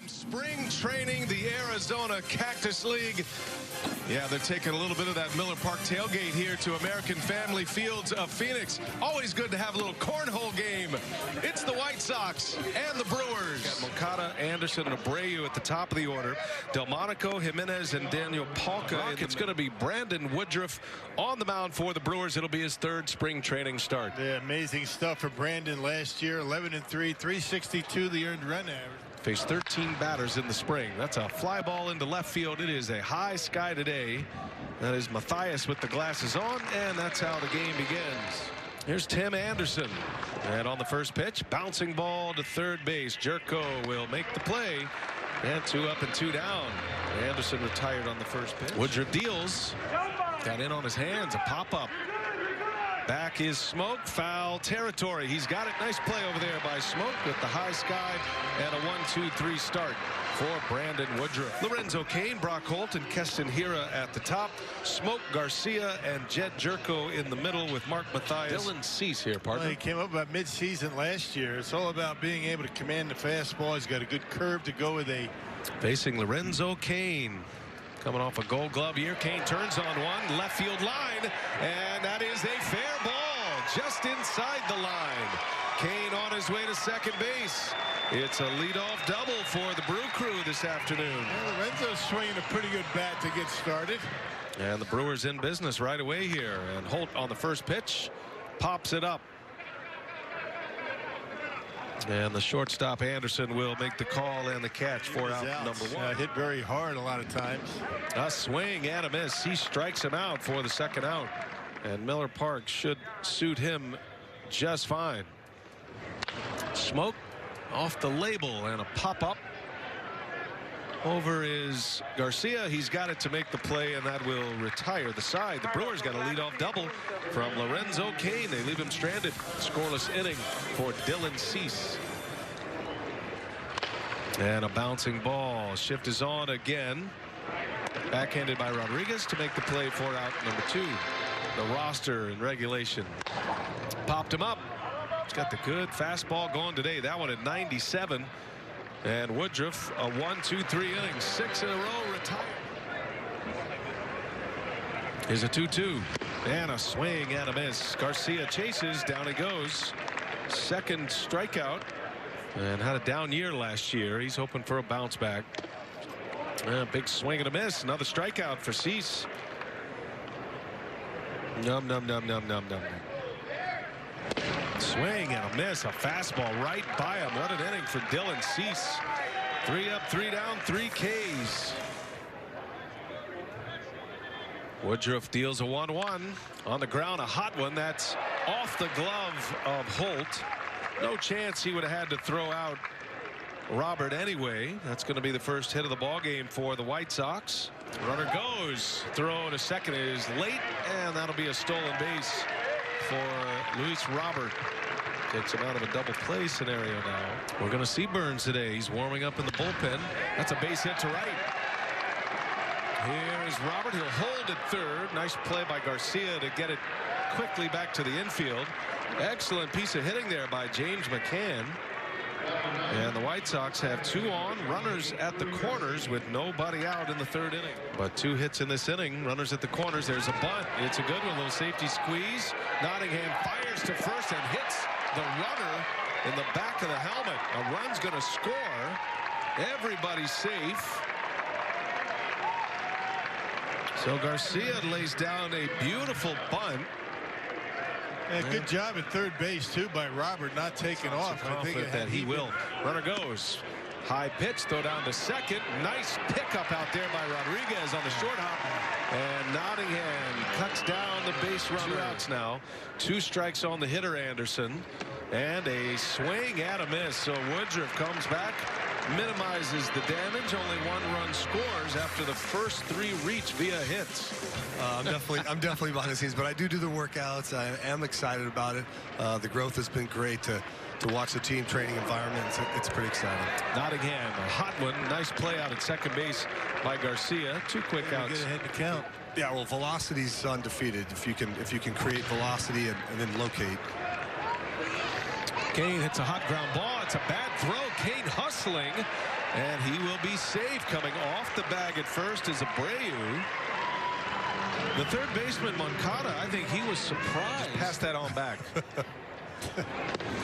Spring training, the Arizona Cactus League. Yeah, they're taking a little bit of that Miller Park tailgate here to American Family Fields of Phoenix. Always good to have a little cornhole game. It's the White Sox and the Brewers. Got Moncada, Anderson, and Abreu at the top of the order. Delmonico, Jimenez, and Daniel Palka. It's going to be Brandon Woodruff on the mound for the Brewers. It'll be his third spring training start. Yeah, amazing stuff for Brandon last year. 11-3, 362 the earned run average. Faced 13 batters in the spring. That's a fly ball into left field. It is a high sky today. That is Matthias with the glasses on, and that's how the game begins. Here's Tim Anderson. And on the first pitch, bouncing ball to third base. Jerko will make the play. And 2 up and 2 down. Anderson retired on the first pitch. Woodruff deals. Got in on his hands. A pop-up. Back is Smoke, foul territory. He's got it. Nice play over there by Smoke with the high sky and a 1-2-3 start for Brandon Woodruff. Lorenzo Cain, Brock Holt, and Keston Hira at the top. Smoke, Garcia, and Jed Jerko in the middle with Mark Matthias. Dylan Cease here, partner. Well, he came up about mid-season last year. It's all about being able to command the fastball. He's got a good curve to go with a. Facing Lorenzo Cain. Coming off a Gold Glove year. Cain turns on one, left field line, and that is a fair ball just inside the line. Cain on his way to second base. It's a leadoff double for the Brew Crew this afternoon. Yeah, Lorenzo's swinging a pretty good bat to get started. And the Brewers in business right away here. And Holt on the first pitch pops it up. And the shortstop Anderson will make the call and the catch for out number 1. Hit very hard a lot of times. A swing and a miss. He strikes him out for the second out. And Miller Park should suit him just fine. Smoke off the label and a pop-up. Over is Garcia. He's got it to make the play, and that will retire the side. The Brewers got a leadoff double from Lorenzo Cain. They leave him stranded. Scoreless inning for Dylan Cease. And a bouncing ball. Shift is on again. Backhanded by Rodriguez to make the play for out number 2. The roster in regulation. Popped him up. He's got the good fastball going today. That one at 97. And Woodruff, a 1-2-3 inning, 6 in a row, retired. Here's a 2-2 and a swing and a miss. Garcia chases, down he goes. Second strikeout, and had a down year last year. He's hoping for a bounce back. Big swing and a miss. Another strikeout for Cease. Num. Swing and a miss. A fastball right by him. What an inning for Dylan Cease. 3 up, 3 down, 3 Ks. Woodruff deals a 1-1 on the ground. A hot one. That's off the glove of Holt. No chance he would have had to throw out Robert anyway. That's going to be the first hit of the ball game for the White Sox. Runner goes. Throw to second is late, and that'll be a stolen base for Luis Robert. Takes him out of a double play scenario now. We're going to see Burns today. He's warming up in the bullpen. That's a base hit to right. Here is Robert. He'll hold at third. Nice play by Garcia to get it quickly back to the infield. Excellent piece of hitting there by James McCann. And the White Sox have 2 on, runners at the corners with nobody out in the third inning. But 2 hits in this inning, runners at the corners. There's a bunt. It's a good one. Little safety squeeze. Nottingham fires to first and hits the runner in the back of the helmet. A run's going to score. Everybody's safe. So Garcia lays down a beautiful bunt. Yeah, good job at third base too by Robert, not taking off. I think that he will. Runner goes. High pitch, throw down to second. Nice pickup out there by Rodriguez on the short hop. And Nottingham cuts down the base runner. 2 outs now. 2 strikes on the hitter, Anderson. And a swing and a miss. So Woodruff comes back, minimizes the damage. Only 1 run scores after the first 3 reach via hits. I'm definitely behind the scenes, but I do the workouts. I am excited about it. The growth has been great to watch the team training environment. It's pretty exciting. Nottingham, a hot one. Nice play out at second base by Garcia. 2 quick outs. Get ahead to count. Yeah, well, velocity's undefeated. If you can create velocity and then locate. Cain hits a hot ground ball. It's a bad throw. Cain hustling. And he will be safe. Coming off the bag at first is Abreu. The third baseman, Moncada, I think he was surprised. Just pass that on back.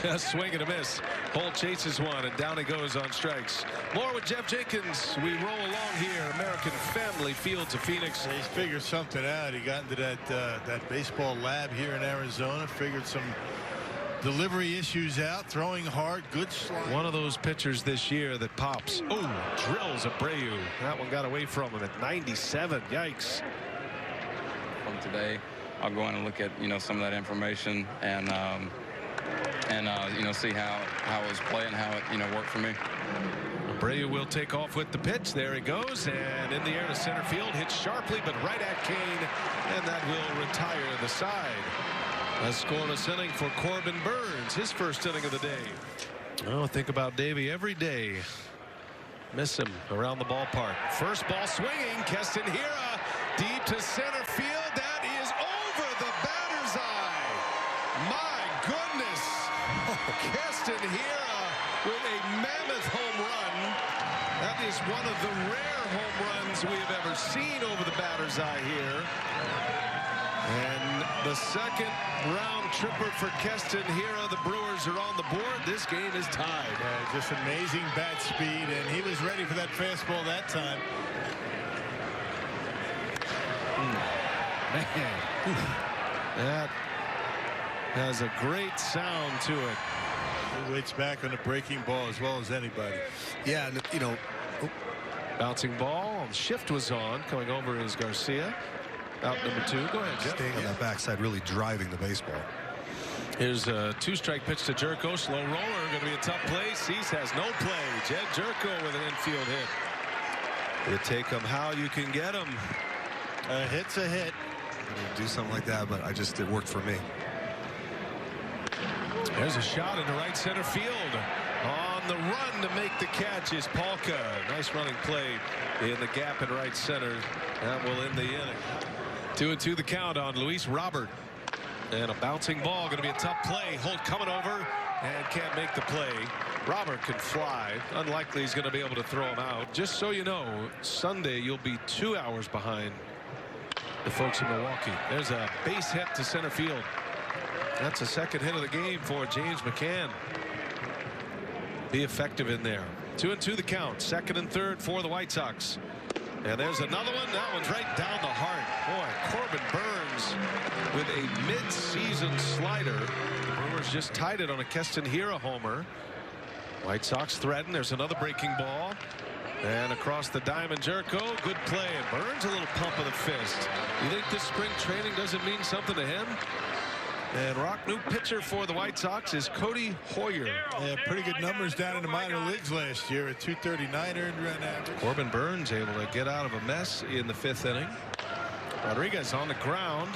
A swing and a miss. Holt chases one, and down he goes on strikes. More with Jeff Jenkins. We roll along here. American Family Fields of Phoenix. He's figured something out. He got into that baseball lab here in Arizona. Figured some delivery issues out. Throwing hard. Good slide. One of those pitchers this year that pops. Oh, drills Abreu. That one got away from him at 97. Yikes. From today, I'll go in and look at some of that information and see how it was playing, how it worked for me. Abreu will take off with the pitch. There he goes, and in the air to center field, hits sharply but right at Kane, and that will retire the side. A scoreless inning for Corbin Burns, his first inning of the day. Oh, think about Davey every day. Miss him around the ballpark. First ball swinging. Keston Hiura deep to center field. That is over the batter's eye. My goodness. Keston Hiura with a mammoth home run. That is one of the rare home runs we have ever seen over the batter's eye here. And the second round tripper for Keston Hiura. The Brewers are on the board. This game is tied. Just amazing bat speed, and he was ready for that fastball that time. Man, that has a great sound to it. He waits back on the breaking ball as well as anybody. Yeah, and, Bouncing ball. Shift was on. Coming over is Garcia. Out number 2. Go ahead, Jeff. staying on that backside, really driving the baseball. Here's a 2-strike pitch to Jerko. Slow roller. Going to be a tough play. Cease has no play. Jed Jerko with an infield hit. You take him how you can get him. A hit's a hit. Do something like that, but it worked for me. There's a shot into right center field. On the run to make the catch is Palka. Nice running play in the gap in right center. That will end the inning. 2-2 the count on Luis Robert. And a bouncing ball. Going to be a tough play. Holt coming over and can't make the play. Robert can fly. Unlikely he's going to be able to throw him out. Just so you know, Sunday you'll be 2 hours behind the folks in Milwaukee. There's a base hit to center field. That's the second hit of the game for James McCann. Be effective in there. 2-2 the count. Second and third for the White Sox. And there's another one. That one's right down the heart. Boy, Corbin Burns with a mid-season slider. The Brewers just tied it on a Keston Hiura homer. White Sox threaten. There's another breaking ball. And across the diamond, Jerko. Good play. And Burns a little pump of the fist. You think this spring training doesn't mean something to him? And new pitcher for the White Sox is Cody Hoyer. Yeah, pretty good numbers down in the minor leagues last year at 239 earned run average. Corbin Burns able to get out of a mess in the 5th inning. Rodriguez on the ground.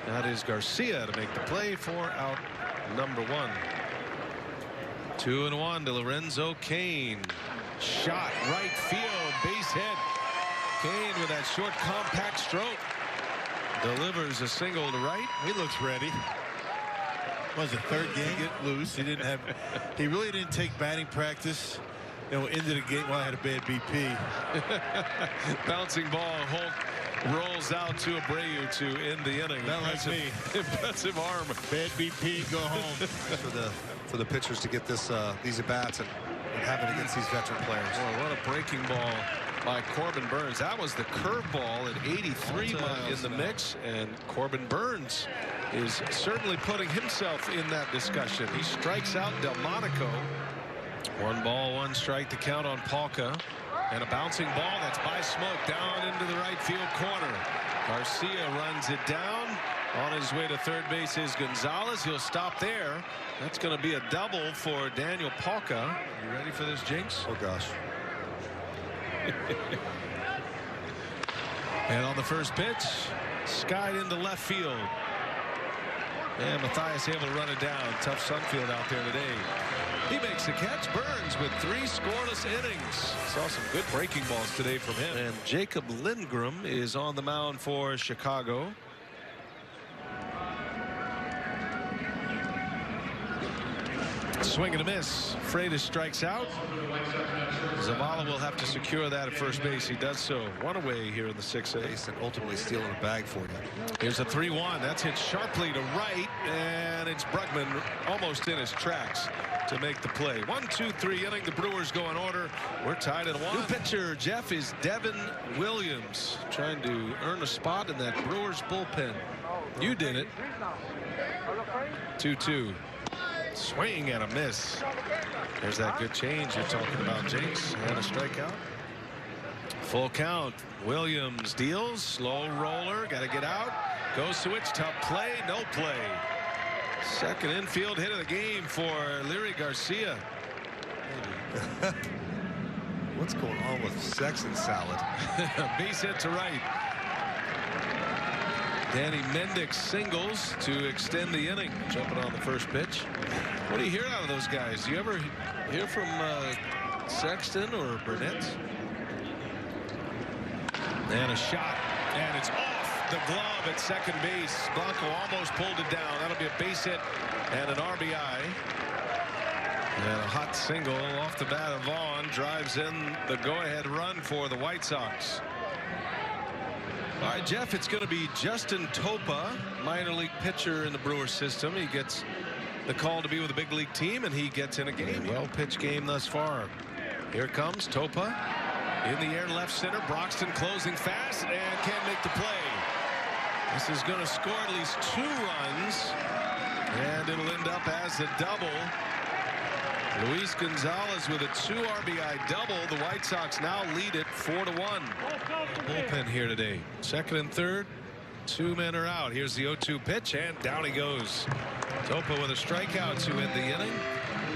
That is Garcia to make the play for out number 1. 2-1 to Lorenzo Cain. Shot right field, base hit. Cain with that short compact stroke. Delivers a single to right. He looks ready. Was it third game? Get loose. He didn't have. He really didn't take batting practice. Into the game. Well, I had a bad BP. Bouncing ball. Holt rolls out to Abreu to end the inning. Not like me. Impressive arm. Bad BP. Go home. for the pitchers to get these at bats and have it against these veteran players. Boy, what a breaking ball by Corbin Burns. That was the curveball at 83 in the mix, and Corbin Burns is certainly putting himself in that discussion. He strikes out Delmonico. 1 ball, 1 strike to count on Palka, and a bouncing ball that's by Smoke down into the right field corner. Garcia runs it down. On his way to third base is Gonzalez. He'll stop there. That's going to be a double for Daniel Palka. You ready for this, Jinx? Oh gosh. And on the first pitch, skied into left field. And Matthias able to run it down. Tough Sunfield out there today. He makes the catch. Burns with 3 scoreless innings. Saw some good breaking balls today from him. And Jacob Lindgren is on the mound for Chicago. Swing and a miss. Freitas strikes out. Zavala will have to secure that at first base. He does so. One away here in the 6th. And ultimately stealing a bag for you. Here's a 3-1. That's hit sharply to right, and it's Brugman almost in his tracks to make the play. 1-2-3 inning. The Brewers go in order. We're tied at 1. New pitcher, Jeff, is Devin Williams, trying to earn a spot in that Brewers bullpen. You did it. 2-2. Swing and a miss. There's that good change you're talking about, James, and a strikeout. Full count. Williams deals. Slow roller. Got to get out. Goes switch. Tough play. No play. Second infield hit of the game for Leary Garcia. What's going on with Sexton salad? Base hit to right. Danny Mendick singles to extend the inning. Jumping on the first pitch. What do you hear out of those guys? Do you ever hear from Sexton or Burnett? And a shot, and it's off the glove at second base. Blanco almost pulled it down. That'll be a base hit and an RBI. And a hot single off the bat of Vaughn drives in the go-ahead run for the White Sox. All right, Jeff, it's going to be Justin Topa, minor league pitcher in the Brewers system. He gets the call to be with a big league team, and he gets in a game. Well-pitched game thus far. Here comes Topa. In the air, left center. Broxton closing fast and can't make the play. This is going to score at least 2 runs, and it'll end up as a double. Luis Gonzalez with a 2 RBI double. The White Sox now lead it 4-1. The bullpen here today. Second and third. 2 men are out. Here's the 0-2 pitch, and down he goes. Topa with a strikeout to end the inning.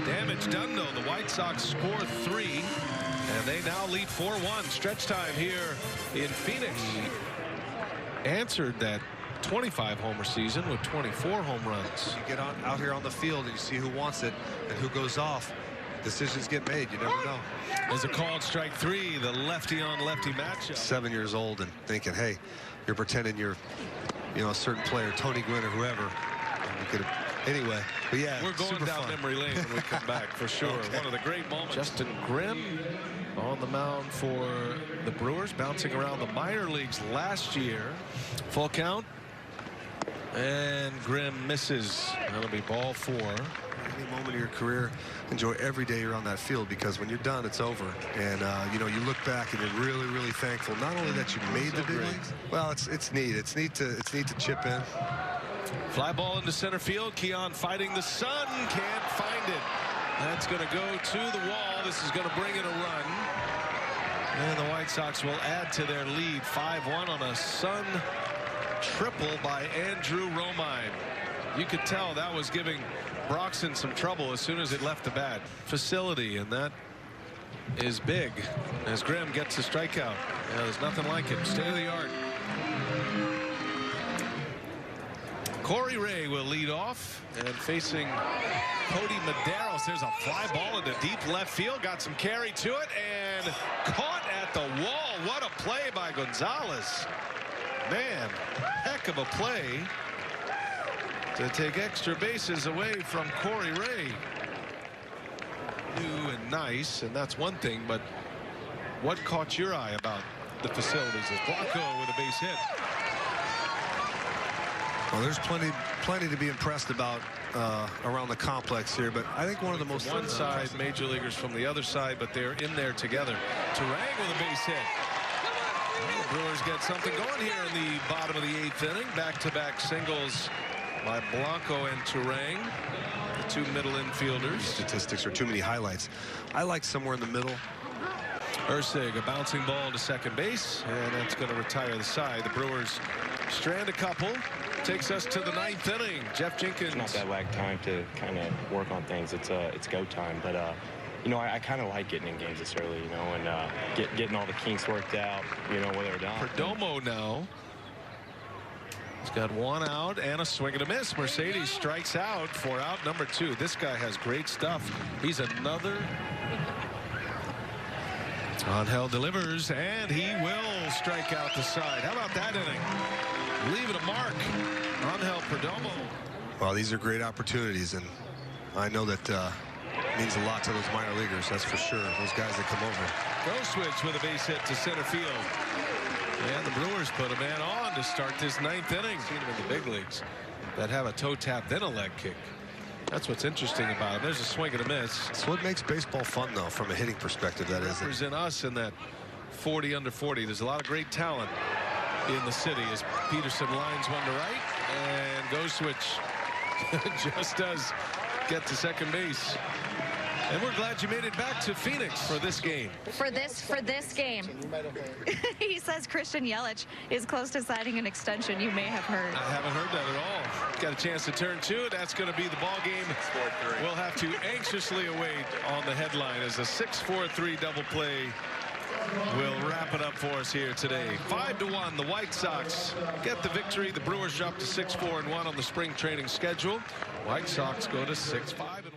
Damage done, though. The White Sox score 3, and they now lead 4-1. Stretch time here in Phoenix. He answered that 25 homer season with 24 home runs. You get out here on the field and you see who wants it and who goes off. Decisions get made. You never know. As a called strike 3, the lefty on lefty matchup. 7 years old and thinking, hey, you're pretending you're, a certain player, Tony Gwynn or whoever. You could anyway. But yeah, we're going down fun. memory lane when we come back for sure. Okay. One of the great moments. Justin Grimm on the mound for the Brewers, bouncing around the minor leagues last year. Full count. And Grimm misses. That'll be ball 4. Any moment of your career, enjoy every day you're on that field, because when you're done, it's over. And you look back and you're really, really thankful. Not only that you made the big leagues. Well, it's neat. It's neat to chip in. Fly ball into center field. Keon fighting the sun. Can't find it. That's going to go to the wall. This is going to bring in a run. And the White Sox will add to their lead. 5-1 on a Sun triple by Andrew Romine. You could tell that was giving Broxton some trouble as soon as it left the bat facility, and that is big as Grimm gets a strikeout. There's nothing like it. State of the art. Corey Ray will lead off, and facing Cody Medeiros. There's a fly ball into deep left field. Got some carry to it and caught at the wall. What a play by Gonzalez. Man, heck of a play to take extra bases away from Corey Ray. New and nice, and that's one thing, but what caught your eye about the facilities is Blanco with a base hit. Well, there's plenty to be impressed about around the complex here, but I think one of the most one side, major leaguers from the other side, but they're in there together. Turang with a base hit. Well, the Brewers get something going here in the bottom of the 8th inning. Back-to-back singles by Blanco and Turang, the 2 middle infielders. Statistics are too many highlights. I like somewhere in the middle. Ursig, a bouncing ball to second base, and that's going to retire the side. The Brewers strand a couple. Takes us to the 9th inning. Jeff Jenkins. It's not that lag time to kind of work on things. It's go time. But I kind of like getting in games this early, and getting all the kinks worked out, whether they're done. Perdomo now. He's got 1 out and a swing and a miss. Mercedes strikes out for out number 2. This guy has great stuff. He's another. Angel delivers, and he will strike out the side. How about that inning? Leaving a mark. Angel Perdomo. Well, these are great opportunities, and I know that means a lot to those minor leaguers, that's for sure. Those guys that come over. Go switch with a base hit to center field. And the Brewers put a man on to start this 9th inning. Seen him in the big leagues that have a toe tap, then a leg kick. That's what's interesting about it. There's a swing and a miss. It's what makes baseball fun, though, from a hitting perspective. That is. Represent us in that 40 under 40. There's a lot of great talent in the city as Peterson lines one to right and go switch just does get to second base. And we're glad you made it back to Phoenix for this game. For this game. He says Christian Yelich is close to signing an extension. You may have heard. I haven't heard that at all. Got a chance to turn to it. That's going to be the ball game. We'll have to anxiously await on the headline as a 6-4-3 double play will wrap it up for us here today. 5-1, the White Sox get the victory. The Brewers drop to 6-4-1 on the spring training schedule. White Sox go to 6-5.